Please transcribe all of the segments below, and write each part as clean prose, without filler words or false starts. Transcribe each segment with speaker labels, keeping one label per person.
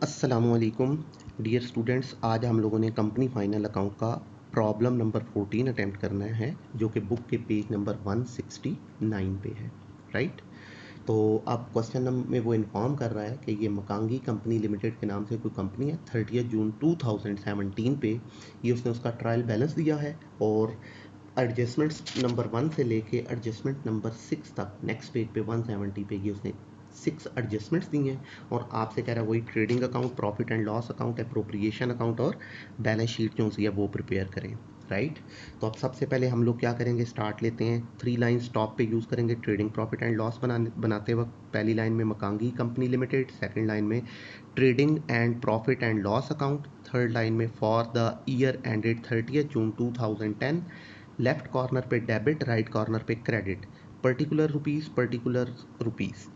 Speaker 1: अस्सलामुअलैकुम dear students, आज हम लोगों ने कंपनी फाइनल अकाउंट का प्रॉब्लम नंबर 14 अटैम्प्ट करना है, जो कि बुक के पेज नंबर 169 पे है। राइट। तो अब क्वेश्चन में वो इन्फॉर्म कर रहा है कि ये मकांगी कंपनी लिमिटेड के नाम से कोई कंपनी है। 30 जून 2017 पे ये उसने उसका ट्रायल बैलेंस दिया है और एडजस्टमेंट्स नंबर 1 से लेके एडजस्टमेंट नंबर 6 तक नेक्स्ट पेज पे 170 पे ये उसने 6 एडजस्टमेंट्स दी हैं और आपसे कह रहा है वही trading account, profit and loss account, appropriation account और बैलेंस शीट जो सी है वो प्रिपेयर करें। राइट। तो अब सबसे पहले हम लोग क्या करेंगे, स्टार्ट लेते हैं। 3 लाइन्स टॉप पे यूज़ करेंगे ट्रेडिंग प्रॉफिट एंड लॉस बनाते वक्त। पहली लाइन में मकांगी कंपनी लिमिटेड, सेकंड लाइन में trading and profit and loss account, third line में for the year ended 30 June 2010, left corner पे डेबिट, राइट कॉर्नर पे क्रेडिट, पर्टिकुलर रुपीज़।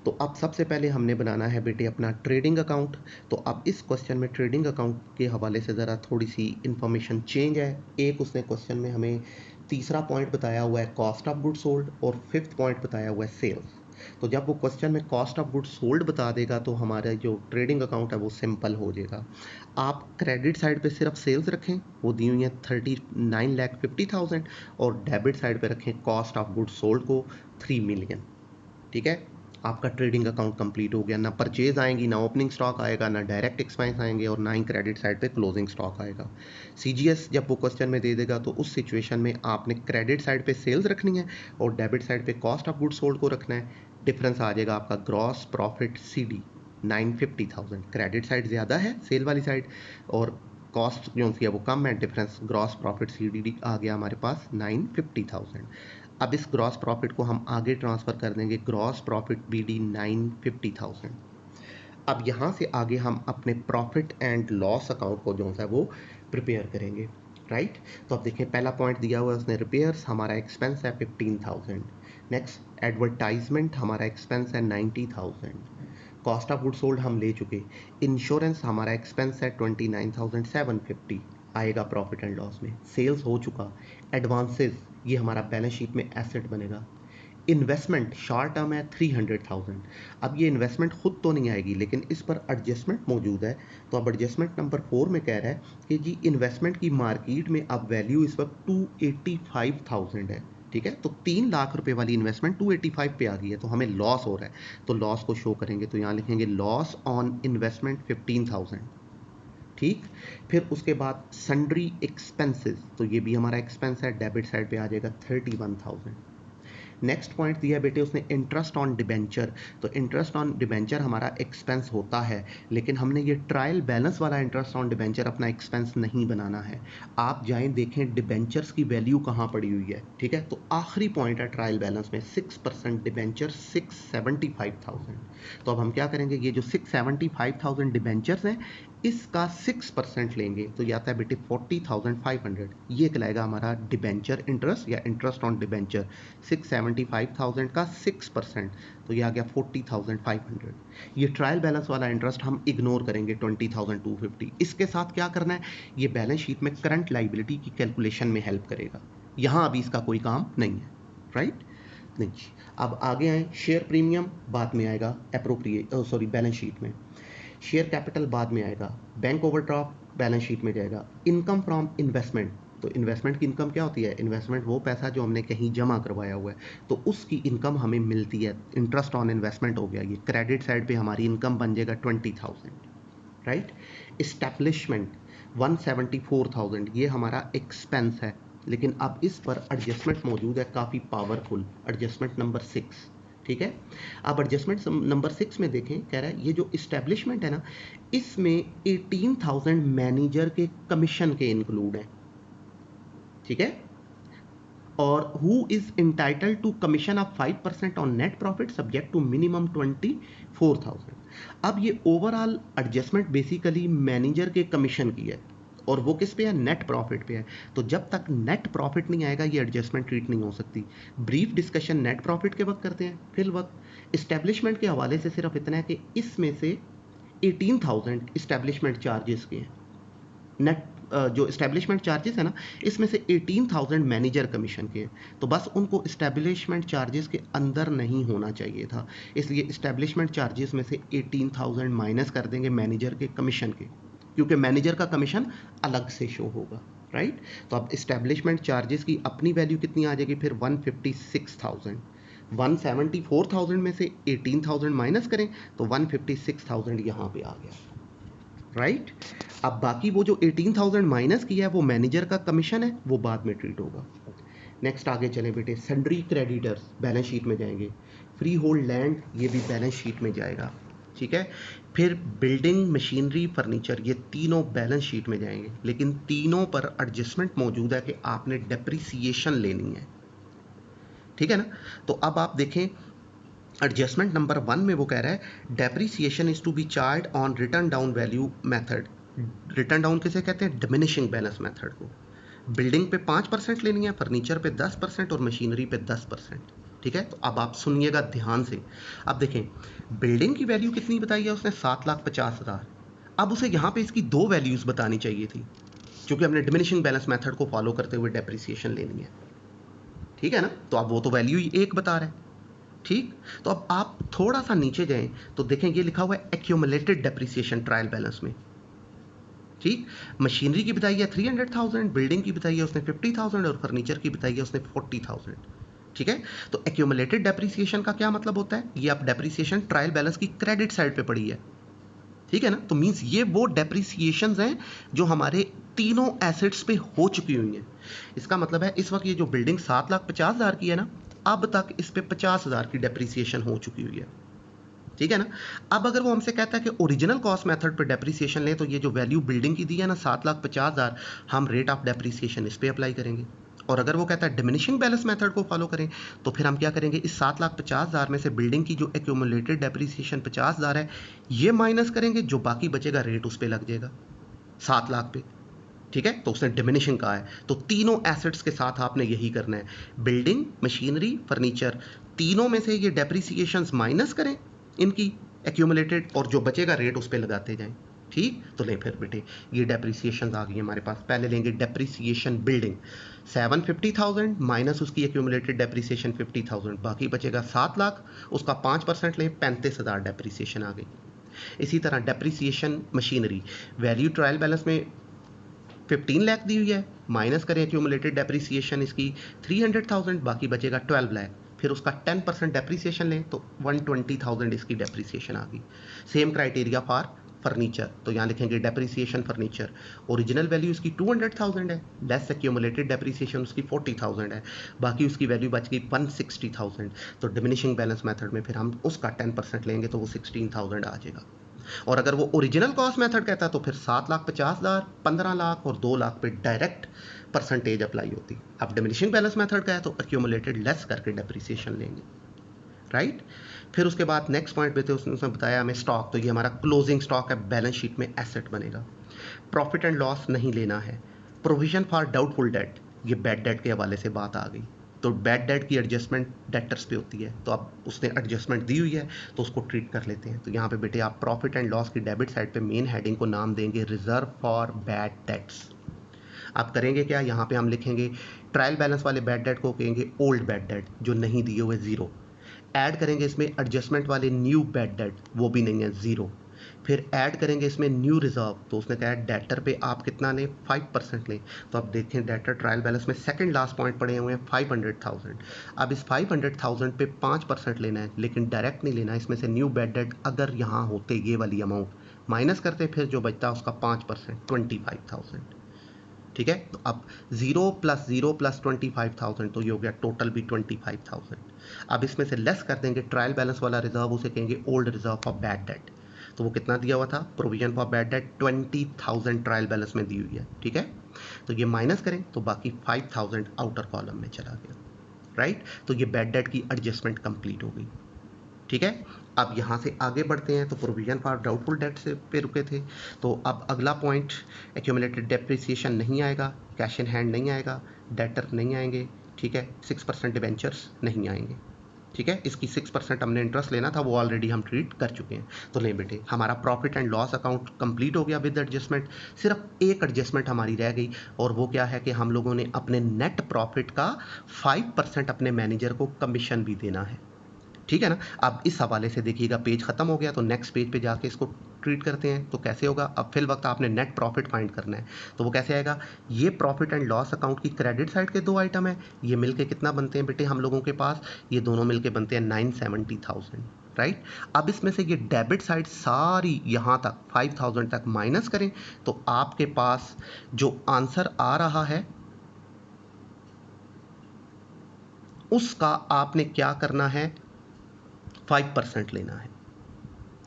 Speaker 1: तो अब सबसे पहले हमने बनाना है बेटे अपना ट्रेडिंग अकाउंट। तो अब इस क्वेश्चन में ट्रेडिंग अकाउंट के हवाले से ज़रा थोड़ी सी इन्फॉर्मेशन चेंज है। एक उसने क्वेश्चन में हमें तीसरा पॉइंट बताया हुआ है कॉस्ट ऑफ गुड सोल्ड और फिफ्थ पॉइंट बताया हुआ है सेल्स। तो जब वो क्वेश्चन में कॉस्ट ऑफ गुड सोल्ड बता देगा तो हमारा जो ट्रेडिंग अकाउंट है वो सिंपल हो जाएगा। आप क्रेडिट साइड पे सिर्फ सेल्स रखें, वो दी हुई है 39,50,000, और डेबिट साइड पे रखें कॉस्ट ऑफ गुड सोल्ड को 3 मिलियन। ठीक है, आपका ट्रेडिंग अकाउंट कंप्लीट हो गया। ना परचेज आएंगी, ना ओपनिंग स्टॉक आएगा, ना डायरेक्ट एक्सपेंस आएंगे और ना ही क्रेडिट साइड पे क्लोजिंग स्टॉक आएगा। सीजीएस जब वो क्वेश्चन में दे देगा तो उस सिचुएशन में आपने क्रेडिट साइड पे सेल्स रखनी है और डेबिट साइड पे कॉस्ट ऑफ गुड सोल्ड को रखना है। डिफरेंस आ जाएगा आपका gross profit CD 950,000। Credit side ज़्यादा है सेल वाली साइड और कॉस्ट जो है वो कम है। डिफरेंस ग्रॉस प्रॉफिट CDD आ गया हमारे पास 950,000। अब इस ग्रॉस प्रॉफिट को हम आगे ट्रांसफ़र कर देंगे ग्रॉस प्रॉफिट BD 950,000। अब यहाँ से आगे हम अपने प्रॉफिट एंड लॉस अकाउंट को जो है वो प्रिपेयर करेंगे। राइट। तो अब देखें, पहला पॉइंट दिया हुआ है उसने रिपेयर्स, हमारा एक्सपेंस है 15,000। नेक्स्ट एडवर्टाइजमेंट, हमारा एक्सपेंस है 90,000। कॉस्ट ऑफ गुड सोल्ड हम ले चुके। इंश्योरेंस हमारा एक्सपेंस है 29,750 आएगा प्रॉफिट एंड लॉस में। सेल्स हो चुका। एडवांसेस ये हमारा बैलेंस शीट में एसेट बनेगा। इन्वेस्टमेंट शॉर्ट टर्म है 300,000। अब ये इन्वेस्टमेंट खुद तो नहीं आएगी लेकिन इस पर एडजस्टमेंट मौजूद है। तो अब एडजस्टमेंट नंबर 4 में कह रहा है कि जी इन्वेस्टमेंट की मार्केट में अब वैल्यू इस वक्त 285,000 है। ठीक है, तो 3 लाख रुपए वाली इन्वेस्टमेंट 285 पे आ गई है, तो हमें लॉस हो रहा है। तो लॉस को शो करेंगे, तो यहाँ लिखेंगे लॉस ऑन इन्वेस्टमेंट 15,000। ठीक। फिर उसके बाद सन्ड्री एक्सपेंसेस, तो ये भी हमारा एक्सपेंस है, डेबिट साइड पे आ जाएगा 31,000। नेक्स्ट पॉइंट दिया है बेटे उसने इंटरेस्ट ऑन डिबेंचर। तो इंटरेस्ट ऑन डिबेंचर हमारा एक्सपेंस होता है लेकिन हमने ये ट्रायल बैलेंस वाला इंटरेस्ट ऑन डिबेंचर अपना एक्सपेंस नहीं बनाना है। आप जाएं देखें डिबेंचर्स की वैल्यू कहाँ पड़ी हुई है। ठीक है, तो आखिरी पॉइंट है ट्रायल बैलेंस में 6% डिबेंचर 675,000। तो अब हम क्या करेंगे, ये जो 675,000 डिबेंचर्स हैं इसका 6% लेंगे तो ये आता है बेटे 40,500। ये कहलाएगा हमारा डिबेंचर इंटरेस्ट या इंटरेस्ट ऑन डिबेंचर। 675,000 का 6%, तो ये आ गया 40,500। ये ट्रायल बैलेंस वाला इंटरेस्ट हम इग्नोर करेंगे 20,250। इसके साथ क्या करना है, ये बैलेंस शीट में करंट लाइबिलिटी की कैलकुलेशन में हेल्प करेगा। यहाँ अभी इसका कोई काम नहीं है। राइट। नहीं, अब आगे आए। शेयर प्रीमियम बाद में आएगा, बैलेंस शीट में। शेयर कैपिटल बाद में आएगा। बैंक ओवरड्राफ्ट बैलेंस शीट में जाएगा। इनकम फ्रॉम इन्वेस्टमेंट, तो इन्वेस्टमेंट की इनकम क्या होती है, इन्वेस्टमेंट वो पैसा जो हमने कहीं जमा करवाया हुआ है तो उसकी इनकम हमें मिलती है। इंटरेस्ट ऑन इन्वेस्टमेंट हो गया। ये क्रेडिट साइड पे हमारी इनकम बन जाएगा 20,000। राइट। इस्टेब्लिशमेंट 174,000, ये हमारा एक्सपेंस है लेकिन अब इस पर एडजस्टमेंट मौजूद है काफ़ी पावरफुल, एडजस्टमेंट नंबर 6। ठीक है, अब एडजस्टमेंट नंबर 6 में देखें, कह रहा है ये जो इस्टेब्लिशमेंट है ना इसमें 18,000 मैनेजर के कमीशन के इंक्लूड हैं। ठीक है, और who is entitle to commission of 5% on net profit subject to minimum 24,000। अब ये ओवरऑल एडजस्टमेंट बेसिकली मैनेजर के कमीशन की है और वो किस पे है, नेट प्रॉफिट पे है। तो जब तक नेट प्रॉफिट नहीं आएगा ये एडजस्टमेंट ट्रीट नहीं हो सकती। ब्रीफ डिस्कशन नेट प्रॉफिट के वक्त करते हैं। फिर वक्त इस्टेब्लिशमेंट के हवाले से सिर्फ इतना है कि इसमें से 18,000 इस्टेब्लिशमेंट चार्जेस के हैं। नेट जो इस्टेब्लिशमेंट चार्जेस है ना, इसमें से 18,000 मैनेजर कमीशन के हैं, तो बस उनको इस्टेब्लिशमेंट चार्जेस के अंदर नहीं होना चाहिए था, इसलिए इस्टेब्लिशमेंट चार्जेस में से 18,000 माइनस कर देंगे मैनेजर के कमीशन के, क्योंकि मैनेजर का कमीशन अलग से शो होगा, राइट। तो अब इस्टेब्लिशमेंट चार्जेस की अपनी वैल्यू कितनी आ जाएगी फिर 156,000, 174,000 में से 18,000 माइनस करें तो 156,000 यहाँ पे आ गया, राइट। अब बाकी वो जो 18,000 माइनस किया है वो मैनेजर का कमीशन है, वो बाद में ट्रीट होगा। नेक्स्ट आगे चलें बेटे, सन्ड्री क्रेडिटर्स बैलेंस शीट में जाएंगे, फ्री होल्ड लैंड ये भी बैलेंस शीट में जाएगा, ठीक है। फिर बिल्डिंग, मशीनरी, फर्नीचर ये तीनों बैलेंस शीट में जाएंगे, लेकिन तीनों पर एडजस्टमेंट मौजूद है कि आपने डेप्रिसिएशन लेनी है, ठीक है ना। तो अब आप देखें एडजस्टमेंट नंबर 1 में वो कह रहा है depreciation is to be charge on written down value method. Written down किसे कहते हैं? डिमिनिशिंग बैलेंस मेथड को। बिल्डिंग पे 5% लेनी है, फर्नीचर पे 10% और मशीनरी पे 10%, ठीक है। तो अब आप सुनिएगा ध्यान से। अब देखें बिल्डिंग की वैल्यू कितनी बताई है उसने, 7,50,000। अब उसे यहाँ पे इसकी दो वैल्यूज बतानी चाहिए थी, क्योंकि हमने डिमिनिशिंग बैलेंस मेथड को फॉलो करते हुए डेप्रिसिएशन लेनी है, ठीक है ना। तो अब वो तो वैल्यू ही एक बता रहा है, ठीक। तो अब आप थोड़ा सा नीचे जाएं तो देखें ये लिखा हुआ है एक्यूमुलेटेड डेप्रिसिएशन ट्रायल बैलेंस में, ठीक। मशीनरी की बताई है 300,000, बिल्डिंग की बताई है उसने 50,000 और फर्नीचर की बताई है उसने 40,000, ठीक है। तो एक्यूमुलेटेड डेप्रिसिएशन का क्या मतलब होता है? ये आप डेप्रिसिएशन ट्रायल बैलेंस की क्रेडिट साइड पे पड़ी है, ठीक है ना। तो मींस ये वो डेप्रिसिएशंस हैं जो हमारे तीनों एसेट्स पे हो चुकी हुई हैं। इसका मतलब है इस वक्त ये जो बिल्डिंग 7,50,000 की है ना, अब तक इस पे 50,000 की डेप्रिसिएशन हो चुकी हुई है, ठीक है ना। अब अगर वो हमसे कहता है कि ओरिजिनल कॉस्ट मेथड पे डेप्रिसिएशन लें, तो ये जो वैल्यू बिल्डिंग की दी है ना 7,50,000, हम रेट ऑफ डेप्रिसिएशन इस पे अप्लाई करेंगे। और अगर वो कहता है डिमिनिशिंग बैलेंस मेथड को फॉलो करें, तो फिर हम क्या करेंगे, इस 7,50,000 में से बिल्डिंग की जो एक्यूमुलेटेड डेप्रिसिएशन 50,000 है ये माइनस करेंगे, जो बाकी बचेगा रेट उस पर लग जाएगा 7 लाख पे, ठीक है। तो उसने डिमिनिशिंग कहा है, तो तीनों एसेट्स के साथ आपने यही करना है, बिल्डिंग, मशीनरी, फर्नीचर, तीनों में से ये डेप्रिसिएशंस माइनस करें इनकी एक्यूमुलेटेड, और जो बचेगा रेट उस पर लगाते जाएं, ठीक। तो ले फिर बेटे ये डेप्रिसिएशन आ गई हमारे पास। पहले लेंगे डेप्रिसिएशन बिल्डिंग 750,000 माइनस उसकी एक्यूमुलेटेड डेप्रिसिएशन 50,000, बाकी बचेगा 7 लाख, उसका 5% लें 35,000 डेप्रिसिएशन आ गई। इसी तरह depreciation machinery, value trial balance में 15 लाख दी हुई है, माइनस करें एक्यूमुलेटेड डेप्रिसिएशन इसकी 300,000, बाकी बचेगा 12 लाख, फिर उसका 10% डेप्रिसिएशन लें तो 120,000 इसकी डेप्रिसिएशन आ गई। सेम क्राइटेरिया फॉर फर्नीचर, तो यहाँ लिखेंगे डेप्रिसिएशन फर्नीचर, ओरिजिनल वैल्यू इसकी 200,000 है, लेस एक्यूमुलेटेड डेप्रिसिएशन उसकी 40,000 है, बाकी उसकी वैल्यू बच गई 160,000। तो डिमिनिशिंग बैलेंस मेथड में फिर हम उसका 10% लेंगे तो वो 16,000 आ जाएगा। और अगर वो ओरिजिनल कॉस्ट मेथड कहता है तो फिर 7,50,000, 15 लाख और 2 लाख पे डायरेक्ट परसेंटेज अप्लाई होती। अब डिमिनिशिंग बैलेंस मेथड का है तो एक्यूमुलेटेड लेस करके डेप्रिसिएशन लेंगे, राइट। फिर उसके बाद नेक्स्ट पॉइंट पे थे, उसने बताया हमें स्टॉक, तो ये हमारा क्लोजिंग स्टॉक है, बैलेंस शीट में एसेट बनेगा। प्रॉफिट एंड लॉस नहीं लेना है। प्रोविजन फॉर डाउटफुल डेट, ये बैड डेट के हवाले से बात आ गई, तो बैड डेट की एडजस्टमेंट डेटर्स पे होती है, तो अब उसने एडजस्टमेंट दी हुई है तो उसको ट्रीट कर लेते हैं। तो यहाँ पे बेटे आप प्रॉफिट एंड लॉस की डेबिट साइड पे मेन हेडिंग को नाम देंगे रिजर्व फॉर बैड डेट्स। आप करेंगे क्या, यहाँ पे हम लिखेंगे ट्रायल बैलेंस वाले बैड डेट को कहेंगे ओल्ड बैड डेट, जो नहीं दिए हुए 0। ऐड करेंगे इसमें एडजस्टमेंट वाले न्यू बैड डेट, वो भी नहीं है 0। फिर ऐड करेंगे इसमें न्यू रिजर्व, तो उसने कहा डेटर पे आप कितना लें, 5% लें। तो अब देखें डेटर ट्रायल बैलेंस में सेकंड लास्ट पॉइंट पड़े हुए हैं 500,000। अब इस 500,000 पे 5% लेना है, लेकिन डायरेक्ट नहीं लेना, इसमें से न्यू बैड डेट अगर यहाँ होते ये वाली अमाउंट माइनस करते, फिर जो बचता उसका 5% 25,000, ठीक है। तो अब 0 + 0 + 25,000, तो ये हो गया टोटल भी 25,000। अब इसमें से लेस कर देंगे ट्रायल बैलेंस वाला रिजर्व, उसे कहेंगे old reserve for bad debt, तो वो कितना दिया हुआ था, provision for bad debt 20,000 trial balance में दी हुई है, ठीक है। तो ये माइनस करें तो बाकी 5,000 आउटर कॉलम में चला गया, राइट। तो ये बैड डेट की एडजस्टमेंट कंप्लीट हो गई, ठीक है। अब यहाँ से आगे बढ़ते हैं, तो प्रोविजन फॉर डाउटफुल डेट से पे रुके थे, तो अब अगला पॉइंट एक्यूमुलेटेड डेप्रिसिएशन नहीं आएगा, कैश इन हैंड नहीं आएगा, डेटर नहीं आएंगे, ठीक है, 6% डिबेंचर्स नहीं आएंगे, ठीक है, इसकी 6% हमने इंटरेस्ट लेना था, वो ऑलरेडी हम ट्रीट कर चुके हैं। तो ले बेटे, हमारा profit and loss account complete हो गया विद एडजस्टमेंट। सिर्फ एक एडजस्टमेंट हमारी रह गई, और वो क्या है कि हम लोगों ने अपने नेट प्रॉफिट का 5% अपने मैनेजर को कमीशन भी देना है। ठीक है ना। अब इस हवाले से देखिएगा, पेज खत्म हो गया तो नेक्स्ट पेज पे जाके इसको ट्रीट करते हैं। तो कैसे होगा, अब फिल वक्त आपने नेट प्रॉफिट फाइंड करना है। तो वो कैसे आएगा, ये प्रॉफिट एंड लॉस अकाउंट की क्रेडिट साइड के दो आइटम है, ये मिलके कितना बनते हैं बेटे हम लोगों के पास, ये दोनों मिलके बनते हैं 970,000, राइट। अब इसमें से ये डेबिट साइड सारी यहाँ तक 5,000 तक माइनस करें, तो आपके पास जो आंसर आ रहा है उसका आपने क्या करना है, 5% लेना है।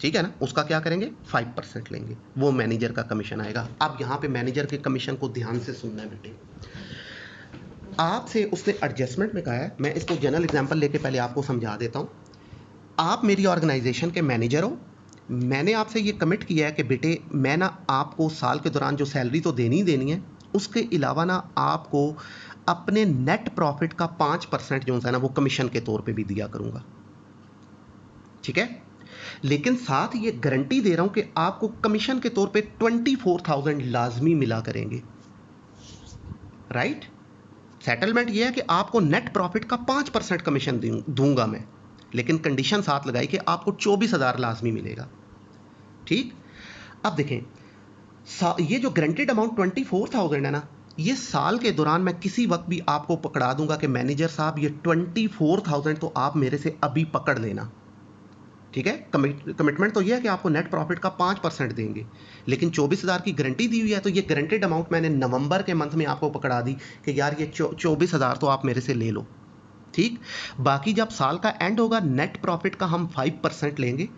Speaker 1: ठीक है ना, उसका क्या करेंगे, 5% लेंगे, वो मैनेजर का कमीशन आएगा। अब यहाँ पे मैनेजर के कमीशन को ध्यान से सुनना है बेटे। आपसे उसने एडजस्टमेंट में कहा है, मैं इसको जनरल एग्जांपल लेके पहले आपको समझा देता हूँ। आप मेरी ऑर्गेनाइजेशन के मैनेजर हो, मैंने आपसे ये कमिट किया है कि बेटे मैं ना आपको साल के दौरान जो सैलरी तो देनी ही देनी है, उसके अलावा ना आपको अपने नेट प्रॉफिट का 5% जो है ना वो कमीशन के तौर पे भी दिया करूँगा। ठीक है, लेकिन साथ ये गारंटी दे रहा हूं कि आपको कमीशन के तौर पे 24,000 लाजमी मिला करेंगे, राइट। सेटलमेंट ये है कि आपको नेट प्रॉफिट का 5% कमीशन दूंगा मैं, लेकिन कंडीशन साथ लगाई कि आपको 24,000 लाजमी मिलेगा। ठीक, अब देखें, ये जो गारंटेड अमाउंट 24,000 है ना, ये साल के दौरान मैं किसी वक्त भी आपको पकड़ा दूंगा कि मैनेजर साहब ये 24,000 तो आप मेरे से अभी पकड़ लेना। ठीक है, कमिटमेंट तो ये है कि आपको नेट प्रॉफिट का 5% देंगे, लेकिन 24,000 की गारंटी दी हुई है, तो ये गारंटेड अमाउंट मैंने नवंबर के मंथ में आपको पकड़ा दी कि यार ये 24,000 तो आप मेरे से ले लो। ठीक, बाकी जब साल का एंड होगा नेट प्रॉफिट का हम 5% लेंगे।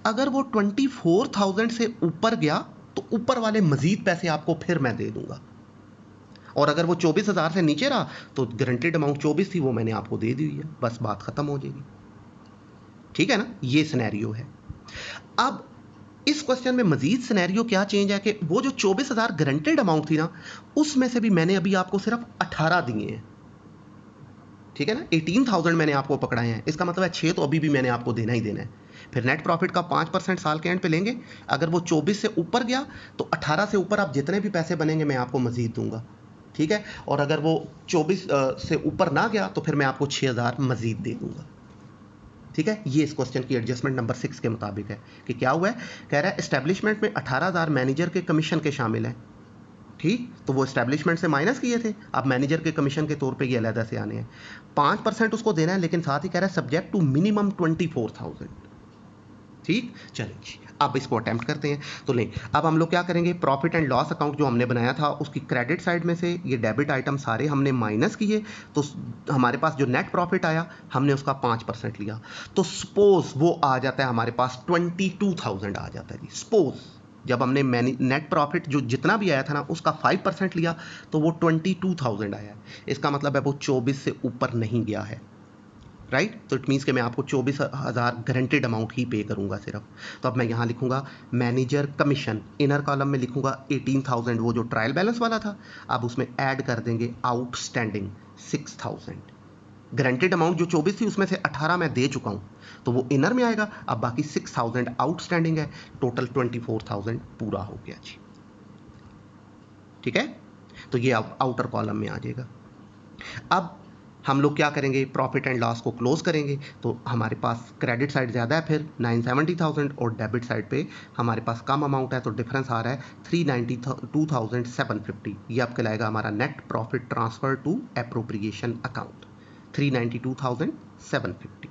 Speaker 1: अगर वो 24,000 से ऊपर गया तो ऊपर वाले मजीद पैसे आपको फिर मैं दे दूंगा, और अगर वो 24,000 से नीचे रहा तो गारंटेड अमाउंट 24 थी वो मैंने आपको दे दी हुई है, बस बात खत्म हो जाएगी। ठीक है ना, ये सिनेरियो है। अब इस क्वेश्चन में मजीद सिनेरियो क्या चेंज है कि वो जो 24,000 गारंटेड अमाउंट थी ना, उसमें से भी मैंने अभी आपको सिर्फ 18 दिए हैं। ठीक है ना, 18,000 मैंने आपको पकड़ाए हैं, इसका मतलब है 6 तो अभी भी मैंने आपको देना ही देना है। फिर नेट प्रॉफिट का 5% साल के एंड पे लेंगे। अगर वो 24 से ऊपर गया तो 18 से ऊपर आप जितने भी पैसे बनेंगे मैं आपको मजीद दूंगा। ठीक है, और अगर वो 24 से ऊपर ना गया तो फिर मैं आपको 6,000 मजीद दे दूंगा। ठीक है, ये इस क्वेश्चन की एडजस्टमेंट नंबर 6 के मुताबिक है कि क्या हुआ है, कह रहा है एस्टेब्लिशमेंट में 18,000 मैनेजर के कमीशन के शामिल हैं। ठीक, तो वो एस्टेब्लिशमेंट से माइनस किए थे, अब मैनेजर के कमीशन के तौर पे ये अलहदा से आने हैं। 5% उसको देना है, लेकिन साथ ही कह रहा है सब्जेक्ट टू मिनिमम 24,000। ठीक, चलिए अब इसको अटेम्प्ट करते हैं। तो नहीं, अब हम लोग क्या करेंगे, प्रॉफिट एंड लॉस अकाउंट जो हमने बनाया था उसकी क्रेडिट साइड में से ये डेबिट आइटम सारे हमने माइनस किए, तो हमारे पास जो नेट प्रॉफिट आया हमने उसका 5% लिया। तो सपोज वो आ जाता है हमारे पास 22,000 आ जाता है जी। सपोज जब हमने नेट प्रॉफिट जो जितना भी आया था ना उसका 5% लिया तो वो 22,000 आया है। इसका मतलब है वो 24 से ऊपर नहीं गया है, राइट। तो इट मीन्स कि मैं आपको 24,000 गारंटेड अमाउंट ही पे करूंगा सिर्फ। तो अब मैं यहाँ लिखूंगा मैनेजर कमीशन, इनर कॉलम में लिखूंगा 18,000 वो जो ट्रायल बैलेंस वाला था, अब उसमें ऐड कर देंगे आउटस्टैंडिंग 6,000। गारंटेड अमाउंट जो 24 थी उसमें से 18 मैं दे चुका हूँ तो वो इनर में आएगा। अब बाकी 6,000 आउटस्टैंडिंग है, टोटल 24,000 पूरा हो गया जी। ठीक है, तो ये अब आउटर कॉलम में आ जाएगा। अब हम लोग क्या करेंगे, प्रॉफिट एंड लॉस को क्लोज करेंगे। तो हमारे पास क्रेडिट साइड ज़्यादा है फिर 970,000 और डेबिट साइड पे हमारे पास कम अमाउंट है, तो डिफरेंस आ रहा है 392,750। ये अब कहलाएगा हमारा net profit transfer to appropriation account, 392,750।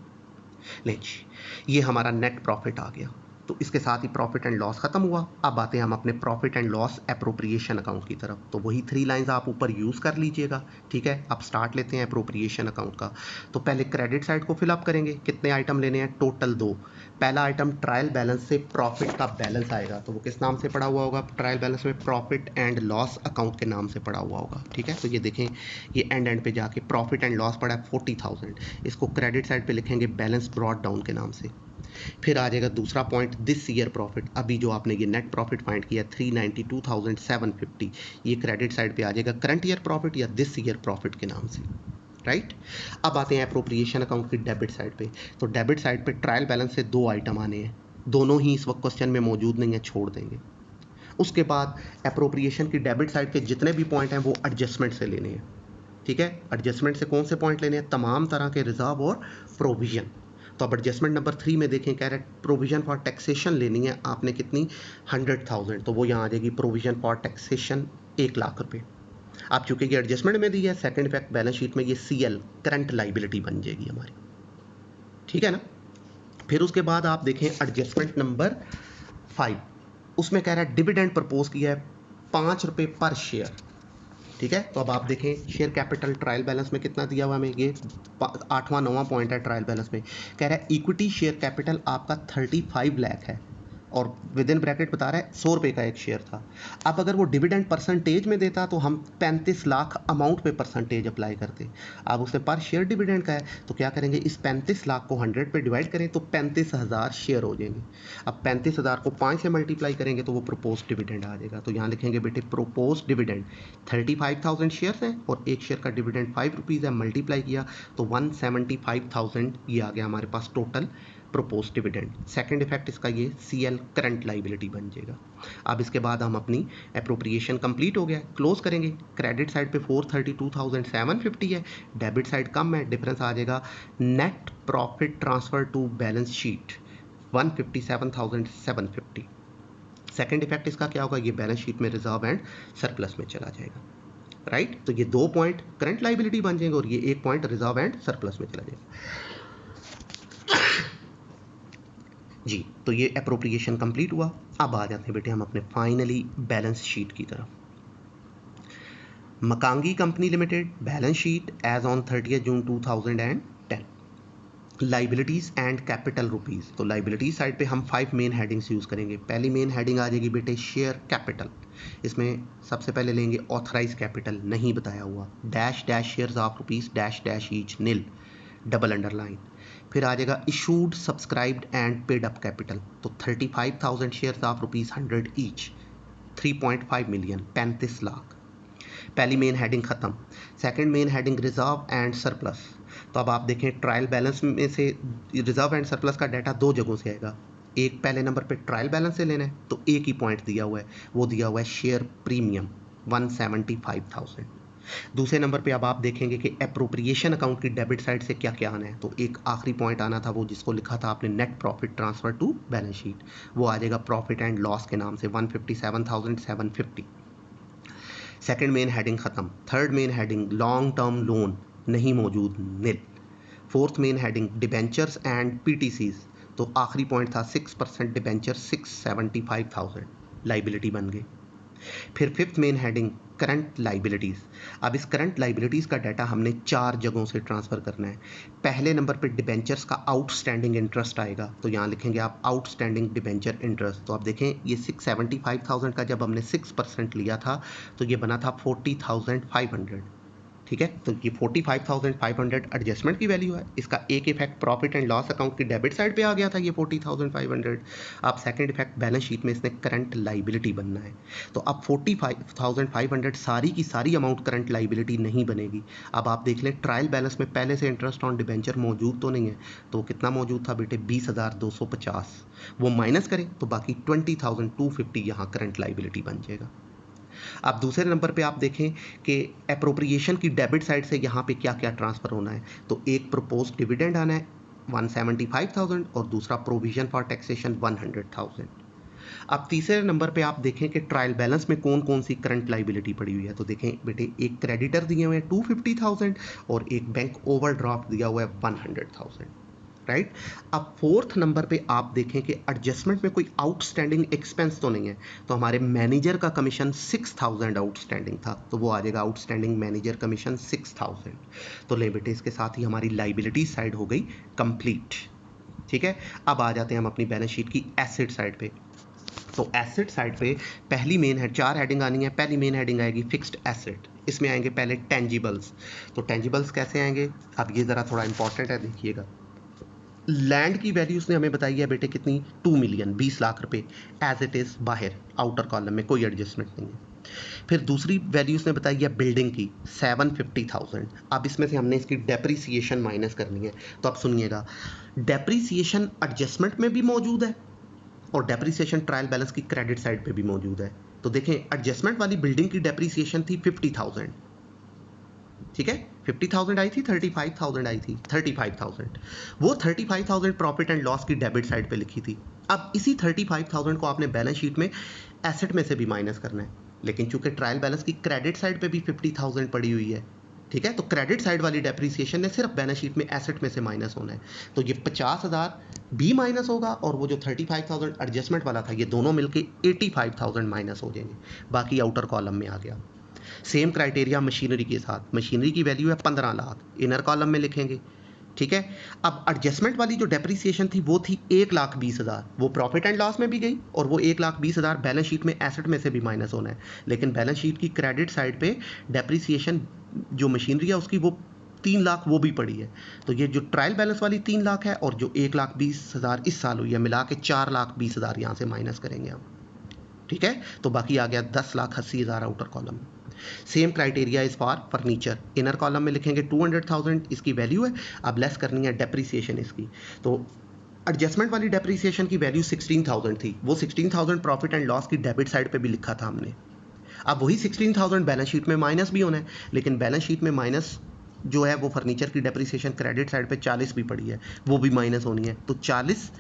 Speaker 1: लीजिए ये हमारा नेट प्रॉफिट आ गया। तो इसके साथ ही प्रॉफिट एंड लॉस खत्म हुआ। अब आते हैं हम अपने profit and loss appropriation account की तरफ। तो वही 3 लाइंस आप ऊपर यूज़ कर लीजिएगा। ठीक है, अब स्टार्ट लेते हैं एप्रोप्रिएशन अकाउंट का। तो पहले क्रेडिट साइड को फिलअप करेंगे। कितने आइटम लेने हैं, टोटल 2। पहला आइटम ट्रायल बैलेंस से प्रॉफिट का बैलेंस आएगा, तो वो किस नाम से पड़ा हुआ होगा, ट्रायल बैलेंस में प्रॉफिट एंड लॉस अकाउंट के नाम से पड़ा हुआ होगा। ठीक है, तो ये देखें ये एंड पे जाके प्रॉफिट एंड लॉस पड़ा है 40,000, इसको क्रेडिट साइड पे लिखेंगे बैलेंस ब्रॉट डाउन के नाम से। फिर आ जाएगा दूसरा पॉइंट दिस ईयर प्रॉफिट, अभी जो आपने ये नेट प्रॉफिट फाइंड किया 392,750, ये क्रेडिट साइड पे आ जाएगा करंट ईयर प्रॉफिट या दिस ईयर प्रॉफिट के नाम से। राइट। अब आते हैं अप्रोप्रिएशन अकाउंट की डेबिट साइड पे। तो डेबिट साइड पे ट्रायल बैलेंस से 2 आइटम आने हैं, दोनों ही इस वक्त क्वेश्चन में मौजूद नहीं है, छोड़ देंगे। उसके बाद अप्रोप्रिएशन की डेबिट साइड के जितने भी पॉइंट हैं वो एडजस्टमेंट से लेने हैं, ठीक है। एडजस्टमेंट से कौन से पॉइंट लेने हैं? तमाम तरह के रिजर्व और प्रोविजन। तो अब एडजस्टमेंट नंबर 3 में देखें, कह रहे प्रोविजन फॉर टैक्सेशन लेनी है आपने, कितनी? 100,000। तो वो यहाँ आ जाएगी प्रोविजन फॉर टैक्सेशन 1 लाख रुपए। आप चूंकि ये एडजस्टमेंट में दी है, सेकंड इफेक्ट बैलेंस शीट में ये CL करंट लाइबिलिटी बन जाएगी हमारी, ठीक है ना। फिर उसके बाद आप देखें एडजस्टमेंट नंबर 5, उसमें कह रहा है डिविडेंड प्रपोज किया है 5 रुपये पर शेयर, ठीक है। तो अब आप देखें शेयर कैपिटल ट्रायल बैलेंस में कितना दिया हुआ हमें, ये 8वां 9वां पॉइंट है ट्रायल बैलेंस में। कह रहा है इक्विटी शेयर कैपिटल आपका 35 लाख है और विद इन ब्रैकेट बता रहा है 100 रुपये का एक शेयर था। अब अगर वो डिविडेंड परसेंटेज में देता तो हम 35 लाख अमाउंट पे परसेंटेज अप्लाई करते। अब उसने पर शेयर डिविडेंड का है तो क्या करेंगे, इस 35 लाख को 100 पे डिवाइड करें तो 35,000 शेयर हो जाएंगे। अब 35,000 को 5 से मल्टीप्लाई करेंगे तो वो प्रोपोज डिविडेंड आ जाएगा। तो यहाँ लिखेंगे बेटे प्रोपोज डिविडेंड 35,000 शेयर्स हैं और एक शेयर का डिविडेंड 5 रुपीज़ है, मल्टीप्लाई किया तो 175,000 ये आ गया हमारे पास total propose dividend. Second effect इसका ये CL करंट लाइबिलिटी बन जाएगा। अब इसके बाद हम अपनी अप्रोप्रिएशन कंप्लीट हो गया, क्लोज करेंगे। क्रेडिट साइड पे 432,750 है, डेबिट साइड कम है, डिफरेंस आ जाएगा net profit transfer to balance sheet 157,750। Second effect इसका क्या होगा, ये बैलेंस शीट में रिजर्व एंड सरप्लस में चला जाएगा, राइट। तो ये 2 पॉइंट करंट लाइबिलिटी बन जाएंगे और ये 1 पॉइंट रिजर्व एंड सरप्लस में चला जाएगा जी। तो ये अप्रोप्रिएशन कंप्लीट हुआ। अब आ जाते हैं बेटे हम अपने फाइनली बैलेंस शीट की तरफ। मकांगी company limited balance sheet as on 30 June 2010। Liabilities and capital rupees. तो लाइबिलिटीज साइड पे हम 5 मेन हेडिंग्स यूज करेंगे। पहली मेन हेडिंग आ जाएगी बेटे शेयर कैपिटल। इसमें सबसे पहले लेंगे ऑथराइज कैपिटल, नहीं बताया हुआ, dash dash shares of rupees dash dash each nil, double underline. फिर आ जाएगा issued subscribed and paid up capital. तो 35,000 shares of rupees 100 each, 3.5 million, 35 lakh. पहली मेन हेडिंग खत्म। Second main heading reserve and surplus. तो अब आप देखें ट्रायल बैलेंस में से रिजर्व एंड सरप्लस का डाटा 2 जगहों से आएगा। एक पहले नंबर पे ट्रायल बैलेंस से लेना है तो एक ही पॉइंट दिया हुआ है, वो दिया हुआ है शेयर प्रीमियम 175,000। दूसरे नंबर पे अब आप देखेंगे कि अप्रोप्रिएशन अकाउंट की डेबिट साइड से क्या क्या आना है। तो एक आखिरी पॉइंट आना था वो जिसको लिखा था आपने net profit transfer to balance sheet, वो आ जाएगा प्रॉफिट एंड लॉस के नाम से 157,750। सेकंड मेन हेडिंग खत्म। Third main heading long term loan नहीं मौजूद, nil. Fourth main heading debentures and PTCs। तो आखिरी पॉइंट था 6% डिबेंचर 675,000, लाइबिलिटी बन गई। फिर fifth main heading current liabilities. अब इस करंट लाइबिलिटीज़ का डाटा हमने 4 जगहों से ट्रांसफ़र करना है। पहले नंबर पे डिबेंचर्स का आउटस्टैंडिंग इंटरेस्ट आएगा, तो यहाँ लिखेंगे आप आउटस्टैंडिंग डिबेंचर इंटरेस्ट। तो आप देखें ये 675,000 का जब हमने 6% लिया था तो ये बना था 40,500, ठीक है। तो ये 45,500 एडजस्टमेंट की वैल्यू है। इसका एक effect profit and loss account की डेबिट साइड पे आ गया था, ये 40,500। अब सेकंड इफेक्ट बैलेंस शीट में इसने करंट लाइबिलिटी बनना है। तो अब 45,500 सारी की सारी अमाउंट करंट लाइबिलिटी नहीं बनेगी। अब आप देख लें ट्रायल बैलेंस में पहले से इंटरेस्ट ऑन डिबेंचर मौजूद तो नहीं है, तो कितना मौजूद था बेटे 20,250, वो माइनस करें तो बाकी 20,250 यहाँ करंट लाइबिलिटी बन जाएगा। अब दूसरे नंबर पे आप देखें कि अप्रोप्रिएशन की डेबिट साइड से यहाँ पे क्या क्या ट्रांसफ़र होना है। तो एक प्रपोज डिविडेंड आना है 175,000 और दूसरा प्रोविजन फॉर टैक्सेशन 100,000। अब तीसरे नंबर पे आप देखें कि ट्रायल बैलेंस में कौन कौन सी करंट लाइबिलिटी पड़ी हुई है। तो देखें बेटे एक क्रेडिटर दिए हुए हैं 250,000 और एक बैंक ओवरड्राफ्ट दिया हुआ है 100,000, राइट। अब फोर्थ नंबर पे आप देखें कि एडजस्टमेंट में कोई आउटस्टैंडिंग एक्सपेंस तो नहीं है, तो हमारे मैनेजर का कमीशन 6,000 आउटस्टैंडिंग था, तो वो आ जाएगा आउटस्टैंडिंग मैनेजर कमीशन 6,000। तो ले बेटे इसके साथ ही हमारी लाइबिलिटी साइड हो गई कंप्लीट, ठीक है। अब आ जाते हैं हम अपनी बैलेंस शीट की एसेट साइड पे। तो एसेट साइड पे पहली मेन है 4 हेडिंग आनी है। पहली मेन हेडिंग आएगी फिक्स्ड एसेट, इसमें आएंगे पहले टेंजिबल्स। तो टेंजिबल्स कैसे आएंगे, अब ये ज़रा थोड़ा इंपॉर्टेंट है, देखिएगा। लैंड की वैल्यू उसने हमें बताई है बेटे कितनी, 2 मिलियन, 20 लाख रुपए, एज इट इज़ बाहर आउटर कॉलम में कोई एडजस्टमेंट नहीं है। फिर दूसरी वैल्यू उसने बताई है बिल्डिंग की 750,000। अब इसमें से हमने इसकी डेप्रीसिएशन माइनस करनी है। तो आप सुनिएगा, डेप्रीसिएशन एडजस्टमेंट में भी मौजूद है और डेप्रीसिएशन ट्रायल बैलेंस की क्रेडिट साइड पे भी मौजूद है। तो देखें, एडजस्टमेंट वाली बिल्डिंग की डेप्रीसिएशन थी 50,000, ठीक है, 50,000 आई थी, 35,000 आई थी, 35,000। वो 35,000 प्रॉफिट एंड लॉस की डेबिट साइड पे लिखी थी। अब इसी 35,000 को आपने बैलेंस शीट में एसेट में से भी माइनस करना है, लेकिन चूंकि ट्रायल बैलेंस की क्रेडिट साइड पे भी 50,000 पड़ी हुई है, ठीक है, तो क्रेडिट साइड वाली डेप्रीसिएशन ने सिर्फ बैलेंस शीट में एसेट में से माइनस होना है। तो ये 50,000 भी माइनस होगा और वो जो 35,000 एडजस्टमेंट वाला था, ये दोनों मिलके 85,000 माइनस हो जाएंगे, बाकी आउटर कॉलम में आ गया। सेम क्राइटेरिया मशीनरी के साथ, मशीनरी की वैल्यू है 15 लाख, इनर कॉलम में लिखेंगे, ठीक है। अब एडजस्टमेंट वाली जो डेप्रीसिएशन थी वो थी 1,20,000, वो प्रॉफिट एंड लॉस में भी गई और वो 1,20,000 बैलेंस शीट में एसेट में से भी माइनस होना है, लेकिन बैलेंस शीट की क्रेडिट साइड पे डेप्रीसिएशन जो मशीनरी है उसकी वो 3 लाख वो भी पड़ी है। तो ये जो ट्रायल बैलेंस वाली 3 लाख है और जो 1,20,000 इस साल हुई है, मिला के 4,20,000 यहाँ से माइनस करेंगे हम, ठीक है। तो बाकी आ गया 10,80,000 outer column. Same criteria is for furniture, inner column में लिखेंगे 200,000 इसकी वैल्यू है। अब लेस करनी है डेप्रीसिएशन इसकी, तो एडजस्टमेंट वाली डेप्रीसिएशन की वैल्यू 16,000 थी, वो 16,000 प्रॉफिट एंड लॉस की डेबिट साइड पे भी लिखा था हमने। अब वही 16,000 बैलेंस शीट में माइनस भी होना है, लेकिन बैलेंस शीट में माइनस जो है वो फर्नीचर की डेप्रीसिएशन क्रेडिट साइड पे 40 भी पड़ी है, वो भी माइनस होनी है। तो 40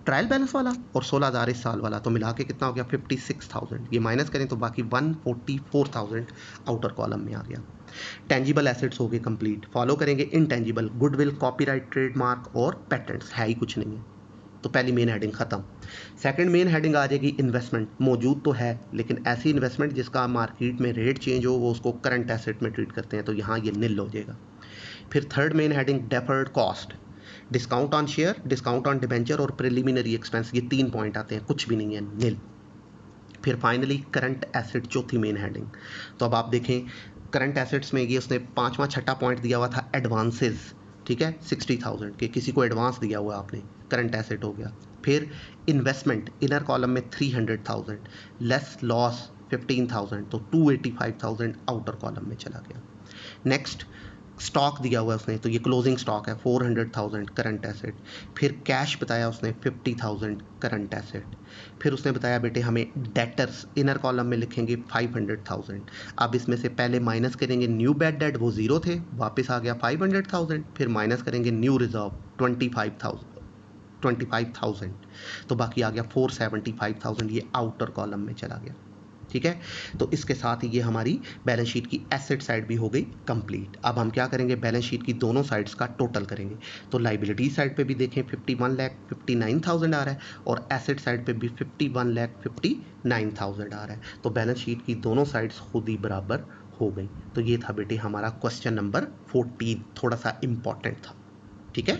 Speaker 1: ट्रायल बैलेंस वाला और 16,000 इस साल वाला, तो मिला के कितना हो गया 56,000। ये माइनस करें तो बाकी 144,000 आउटर कॉलम में आ गया। टेंजिबल एसेट्स हो गए कंप्लीट। फॉलो करेंगे इनटेंजिबल, गुडविल, कॉपीराइट, ट्रेडमार्क और पैटेंट्स, है ही कुछ नहीं है, तो पहली मेन हेडिंग खत्म। सेकंड मेन हेडिंग आ जाएगी इन्वेस्टमेंट, मौजूद तो है लेकिन ऐसी इन्वेस्टमेंट जिसका मार्केट में रेट चेंज हो, वो उसको करंट एसेट में ट्रीट करते हैं, तो यहाँ ये निल हो जाएगा। फिर third main heading deferred cost, discount on share, discount on debenture और प्रिलिमिनरी एक्सपेंस, ये 3 पॉइंट आते हैं, कुछ भी नहीं है, निल। फिर फाइनली करंट एसेट, चौथी मेन हेडिंग। तो अब आप देखें करंट एसेट्स में ये उसने 5वां 6ठा पॉइंट दिया हुआ था एडवांसेस, ठीक है, 60,000 के किसी को एडवांस दिया हुआ आपने, करंट एसेट हो गया। फिर इन्वेस्टमेंट इनर कॉलम में 300,000, लेस लॉस 15,000, तो 285,000 आउटर कॉलम में चला गया। नेक्स्ट स्टॉक दिया हुआ है उसने, तो ये क्लोजिंग स्टॉक है 400,000 करंट एसेट। फिर कैश बताया उसने 50,000 करंट एसेट। फिर उसने बताया बेटे हमें डेटर्स, इनर कॉलम में लिखेंगे 500,000। अब इसमें से पहले माइनस करेंगे न्यू बैड डेट, वो 0 थे, वापस आ गया 500,000। फिर माइनस करेंगे न्यू रिजर्व 25,000, तो बाकी आ गया 475,000, ये आउटर कॉलम में चला गया, ठीक है। तो इसके साथ ही ये हमारी बैलेंस शीट की एसेट साइड भी हो गई कंप्लीट। अब हम क्या करेंगे, बैलेंस शीट की दोनों साइड्स का टोटल करेंगे। तो लाइबिलिटी साइड पे भी देखें 51,59,000 आ रहा है और एसेट साइड पे भी 51,59,000 आ रहा है। तो बैलेंस शीट की दोनों साइड्स खुद ही बराबर हो गई। तो ये था बेटे हमारा क्वेश्चन नंबर 14, थोड़ा सा इंपॉर्टेंट था, ठीक है।